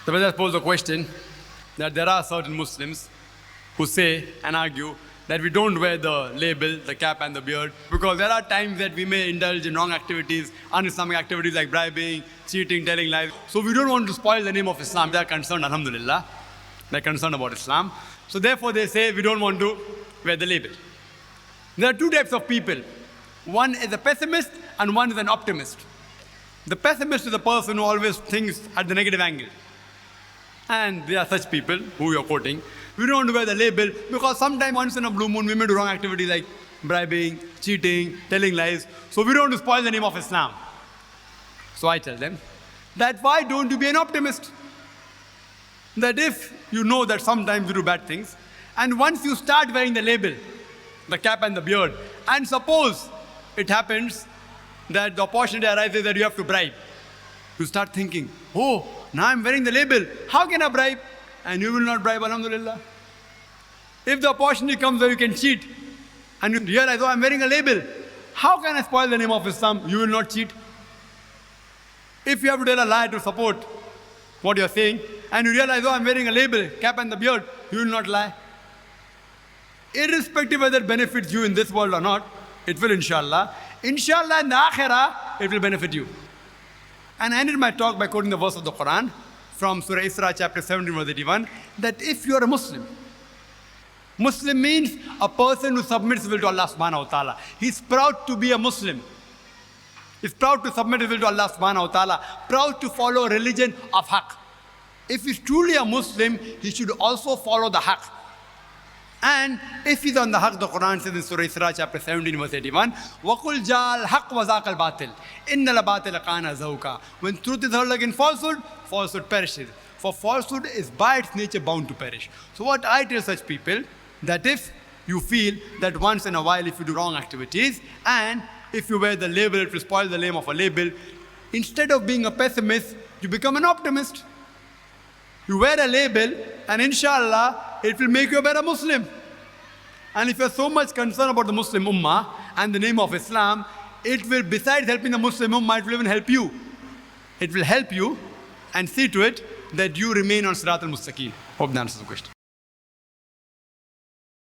So let's pose the question that there are certain Muslims who say and argue that we don't wear the label, the cap and the beard, because there are times that we may indulge in wrong activities, un-Islamic activities like bribing, cheating, telling lies. So we don't want to spoil the name of Islam. They are concerned, alhamdulillah. They're concerned about Islam. So therefore they say we don't want to wear the label. There are two types of people. One is a pessimist and one is an optimist. The pessimist is a person who always thinks at the negative angle. And there are such people who you're quoting. We don't want to wear the label because sometime once in a blue moon we may do wrong activities like bribing, cheating, telling lies. So we don't want to spoil the name of Islam. So I tell them that why don't you be an optimist? That if you know that sometimes you do bad things, and once you start wearing the label, the cap and the beard, and suppose it happens that the opportunity arises that you have to bribe, you start thinking, oh, now I'm wearing the label, how can I bribe? And you will not bribe, alhamdulillah. If the opportunity comes where you can cheat, and you realize, oh, I'm wearing a label, how can I spoil the name of Islam? You will not cheat. If you have to tell a lie to support what you're saying, and you realize, oh, I'm wearing a label, cap and the beard, you will not lie. Irrespective whether it benefits you in this world or not, it will inshallah. Inshallah in the akhirah, it will benefit you. And I ended my talk by quoting the verse of the Quran from Surah Isra chapter 17 verse 81, that if you are a Muslim, Muslim means a person who submits his will to Allah subhanahu wa ta'ala. He's proud to be a Muslim. He's proud to submit his will to Allah subhanahu wa ta'ala, proud to follow a religion of haqq. If he's truly a Muslim, he should also follow the haqq. And if he's on the haqq, the Quran says in Surah Isra chapter 17 verse 81, وَقُلْ جَاءَ الْحَقُّ وَزَاقَ الْبَاطِلِ إِنَّ الْبَاطِلَ كَانَ زَهُوقًا. When truth is hurled against falsehood, falsehood perishes. For falsehood is by its nature bound to perish. So what I tell such people, that if you feel that once in a while if you do wrong activities, and if you wear the label, it will spoil the name of a label, instead of being a pessimist, you become an optimist. You wear a label and inshallah, it will make you a better Muslim. And if you're so much concerned about the Muslim Ummah and the name of Islam, it will, besides helping the Muslim Ummah, it will even help you. It will help you and see to it that you remain on Sirat al-Mustaqim. Hope that answers the question.